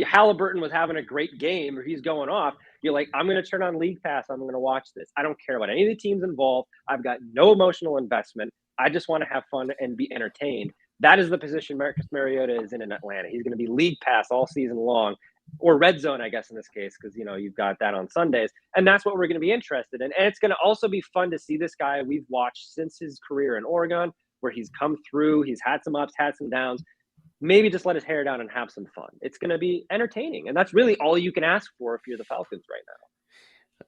Halliburton was having a great game or he's going off, you're like, I'm going to turn on League Pass. I'm going to watch this. I don't care about any of the teams involved. I've got no emotional investment. I just want to have fun and be entertained. That is the position Marcus Mariota is in Atlanta. He's going to be League Pass all season long, or Red Zone, I guess, in this case, because, you've got that on Sundays. And that's what we're going to be interested in. And it's going to also be fun to see this guy we've watched since his career in Oregon, where he's come through. He's had some ups, had some downs. Maybe just let his hair down and have some fun. It's going to be entertaining. And that's really all you can ask for if you're the Falcons right now.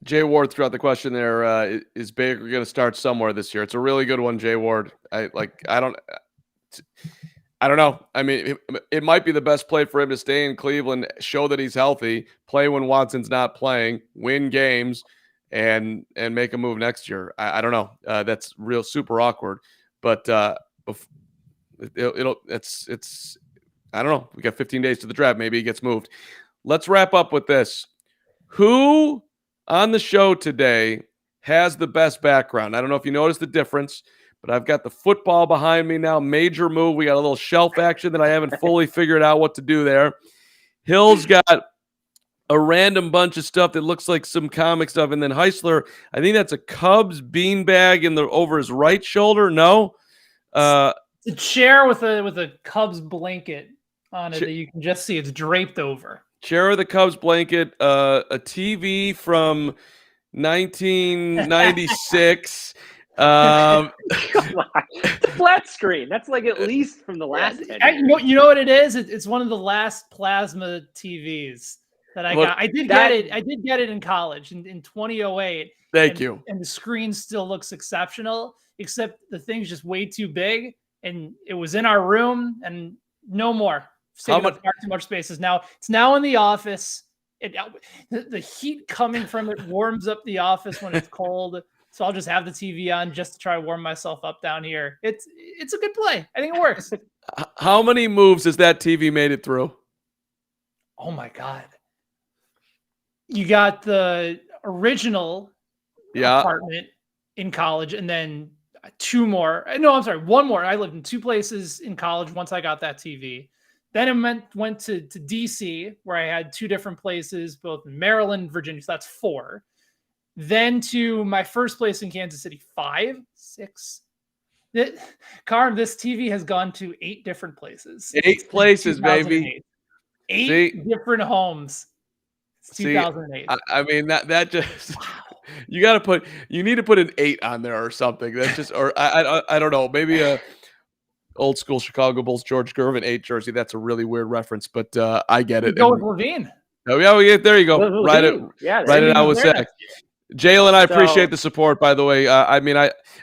Jay Ward throughout the question there, is Baker going to start somewhere this year? It's a really good one, Jay Ward. I don't know. I mean, it might be the best play for him to stay in Cleveland, show that he's healthy, play when Watson's not playing, win games, and make a move next year. I don't know. That's real super awkward. But it's I don't know. We got 15 days to the draft. Maybe he gets moved. Let's wrap up with this. Who on the show today has the best background? I don't know if you noticed the difference, but I've got the football behind me now. Major move. We got a little shelf action that I haven't fully figured out what to do there. Hill's got a random bunch of stuff that looks like some comic stuff. And then Heisler, I think that's a Cubs beanbag over his right shoulder. No? A chair with a Cubs blanket on it that you can just see. It's draped over. Chair with a Cubs blanket, a TV from 1996. Come on. It's a flat screen. That's like at least from the last 10 years. You know what it is? It's one of the last plasma TVs that I got. I did get it in college in 2008. Thank you. And the screen still looks exceptional, except the thing's just way too big. And it was in our room, and no more. Taking up far too much space. It's now in the office. The heat coming from it warms up the office when it's cold. So I'll just have the TV on just to try to warm myself up down here. It's a good play. I think it works. How many moves has that TV made it through? Oh my God. You got the original apartment in college, and then one more. I lived in two places in college once I got that TV. Then it went to DC, where I had two different places, both in Maryland, Virginia. So that's 4. Then to my first place in Kansas City, 5, 6. Carm, this TV has gone to 8 different places. 8 places, baby. 8 different homes. It's 2008. I mean, that just... Wow. You need to put an 8 on there or something. That's just, or I don't know, maybe a old school Chicago Bulls George Gervin 8 jersey. That's a really weird reference, but I get it. Go with Levine. Oh yeah, there you go. Write it out with Zach. Jalen, I appreciate the support. By the way,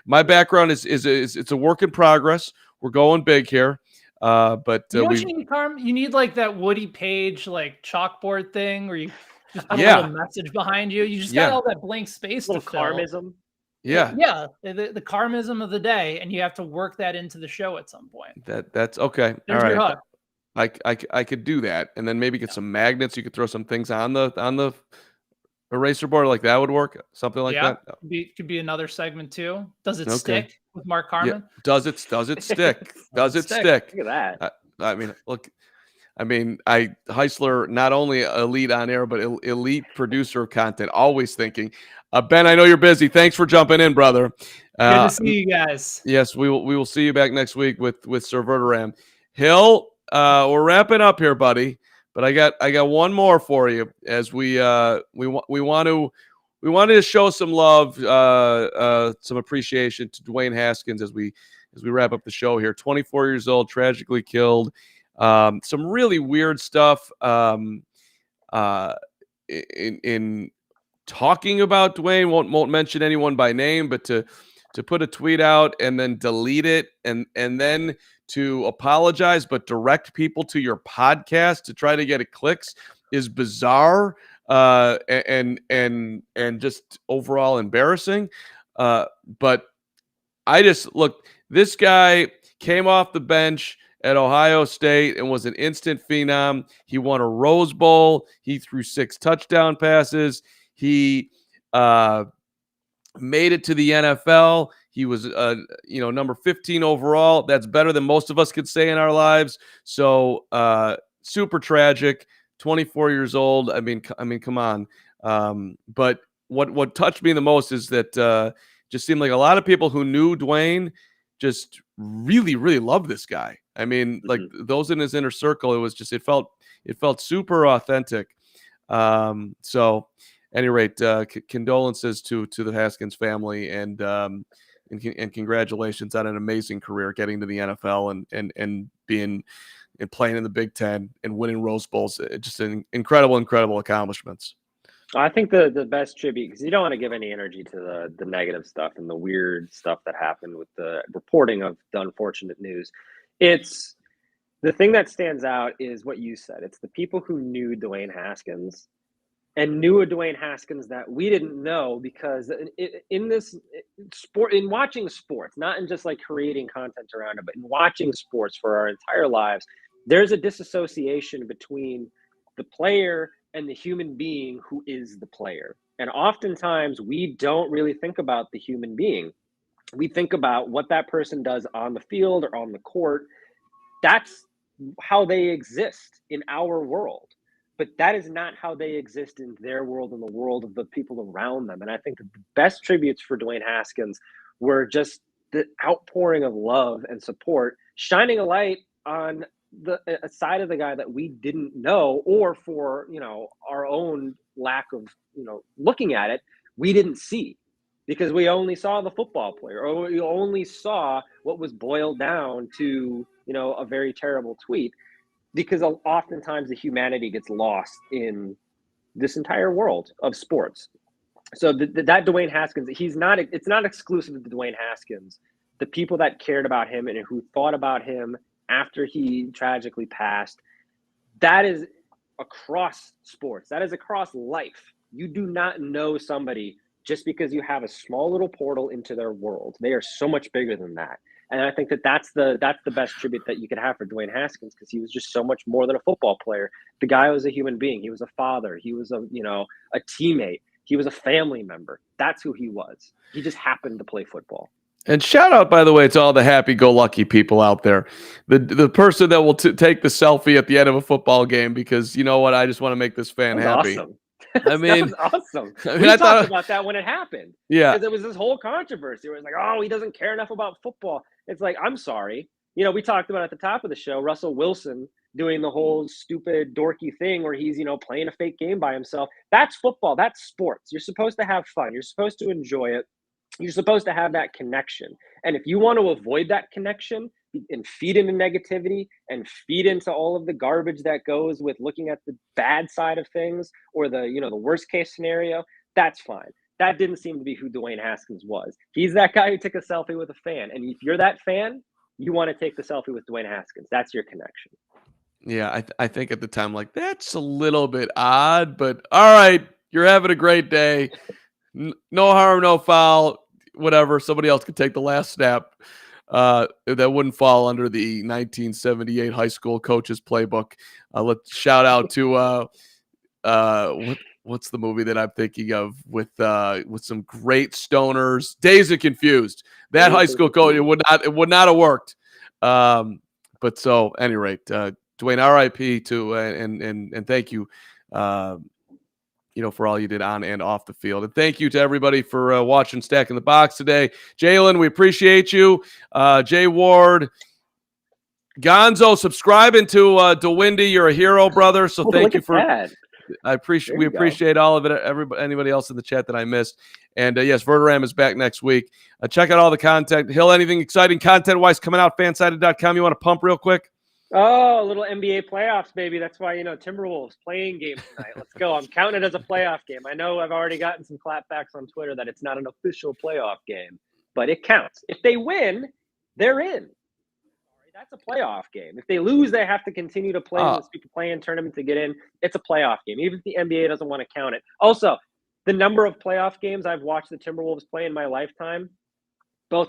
my background is it's a work in progress. We're going big here, but you know what you need, Carm? You need like that Woody Page like chalkboard thing where you just put a little message behind you. You just got all that blank space to fill. Carmism. Yeah, the Carmism of the day, and you have to work that into the show at some point. That's okay. There's all right. I could do that, and then maybe get some magnets. You could throw some things on the eraser board, like that would work. Something like that. Could be another segment too. Does it stick with Mark Carman? Yeah. Does it stick? Does it stick? Look at that. Heisler, not only elite on air, but elite producer of content, always thinking. Ben, I know you're busy. Thanks for jumping in, brother. Good to see you guys. Yes, we will see you back next week with Sir Verderam. Hill, we're wrapping up here, buddy. But I got one more for you, as we wanted to show some love, some appreciation to Dwayne Haskins as we wrap up the show here. 24 years old, tragically killed. Some really weird stuff in talking about Dwayne. Won't mention anyone by name, but to put a tweet out and then delete it and then to apologize but direct people to your podcast to try to get clicks is bizarre. and just overall embarrassing. But I just look. This guy came off the bench at Ohio State and was an instant phenom. He won a Rose Bowl. He threw 6 touchdown passes. He made it to the NFL. He was, number 15 overall. That's better than most of us could say in our lives. So super tragic. 24 years old. I mean, come on. But what touched me the most is that just seemed like a lot of people who knew Dwayne just really, really loved this guy. I mean, like those in his inner circle, it felt super authentic. So at any rate, condolences to the Haskins family and congratulations on an amazing career getting to the NFL and being and playing in the Big Ten and winning Rose Bowls. Just an incredible accomplishments. I think the best tribute, because you don't want to give any energy to the negative stuff and the weird stuff that happened with the reporting of the unfortunate news. It's the thing that stands out is what you said. It's the people who knew Dwayne Haskins and knew a Dwayne Haskins that we didn't know, because in this sport, in watching sports, not in just like creating content around it, but in watching sports for our entire lives, there's a disassociation between the player and the human being who is the player. And oftentimes we don't really think about the human being. We think about what that person does on the field or on the court. That's how they exist in our world. But that is not how they exist in their world and the world of the people around them. And I think the best tributes for Dwayne Haskins were just the outpouring of love and support, shining a light on a side of the guy that we didn't know, or for, our own lack of, looking at it, we didn't see, because we only saw the football player, or we only saw what was boiled down to, a very terrible tweet, because oftentimes the humanity gets lost in this entire world of sports. So that Dwayne Haskins, it's not exclusive to Dwayne Haskins. The people that cared about him and who thought about him after he tragically passed, that is across sports. That is across life. You do not know somebody just because you have a small little portal into their world. They are so much bigger than that. And I think that's the best tribute that you could have for Dwayne Haskins, because he was just so much more than a football player. The guy was a human being. He was a father. He was a teammate. He was a family member. That's who he was. He just happened to play football. And shout out, by the way, to all the happy-go-lucky people out there. The person that will take the selfie at the end of a football game because, you know what, I just want to make this fan happy. Awesome. I mean, that was awesome. We talked about that when it happened. Yeah. Because it was this whole controversy where it's like, oh, he doesn't care enough about football. It's like, I'm sorry. We talked about at the top of the show, Russell Wilson doing the whole stupid, dorky thing where he's, playing a fake game by himself. That's football. That's sports. You're supposed to have fun. You're supposed to enjoy it. You're supposed to have that connection. And if you want to avoid that connection and feed into negativity and feed into all of the garbage that goes with looking at the bad side of things, or the worst case scenario, that's fine. That didn't seem to be who Dwayne Haskins was. He's that guy who took a selfie with a fan. And if you're that fan, you want to take the selfie with Dwayne Haskins. That's your connection. Yeah, I think at the time, like, that's a little bit odd, but all right, you're having a great day. No harm, no foul. Whatever, somebody else could take the last snap. That wouldn't fall under the 1978 high school coach's playbook. Let's shout out to what's the movie that I'm thinking of with some great stoners? Dazed and Confused. That high school coach, it would not have worked. But so, at any rate, Dwayne, R.I.P. to and thank you. For all you did on and off the field. And thank you to everybody for watching Stacking the Box today. Jalen, we appreciate you. Jay Ward, Gonzo, subscribing to DeWindy. You're a hero, brother. So thank you for that. We appreciate all of it. Anybody else in the chat that I missed. And yes, Verderam is back next week. Check out all the content. Hill, anything exciting content-wise coming out, FanSided.com you want to pump real quick? Oh, a little NBA playoffs, baby. That's why, Timberwolves playing game tonight. Let's go. I'm counting it as a playoff game. I know I've already gotten some clapbacks on Twitter that it's not an official playoff game, but it counts. If they win, they're in. That's a playoff game. If they lose, they have to continue to play in the stupid play-in tournament to get in. It's a playoff game, even if the NBA doesn't want to count it. Also, the number of playoff games I've watched the Timberwolves play in my lifetime, one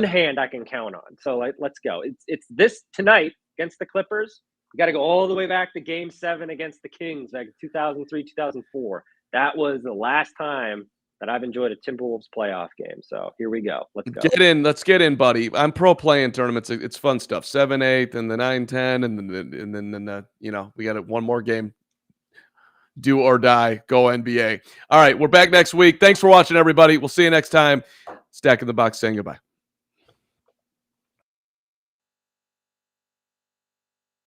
hand I can count on. So let's go. It's this tonight against the Clippers. You got to go all the way back to Game 7 against the Kings, like 2003, 2004. That was the last time that I've enjoyed a Timberwolves playoff game. So here we go. Let's go. Let's get in, buddy. I'm pro playing tournaments. It's fun stuff. 7-8 and the 9-10 and then we got one more game. Do or die. Go NBA. All right, we're back next week. Thanks for watching, everybody. We'll see you next time. Stacking the Box saying goodbye.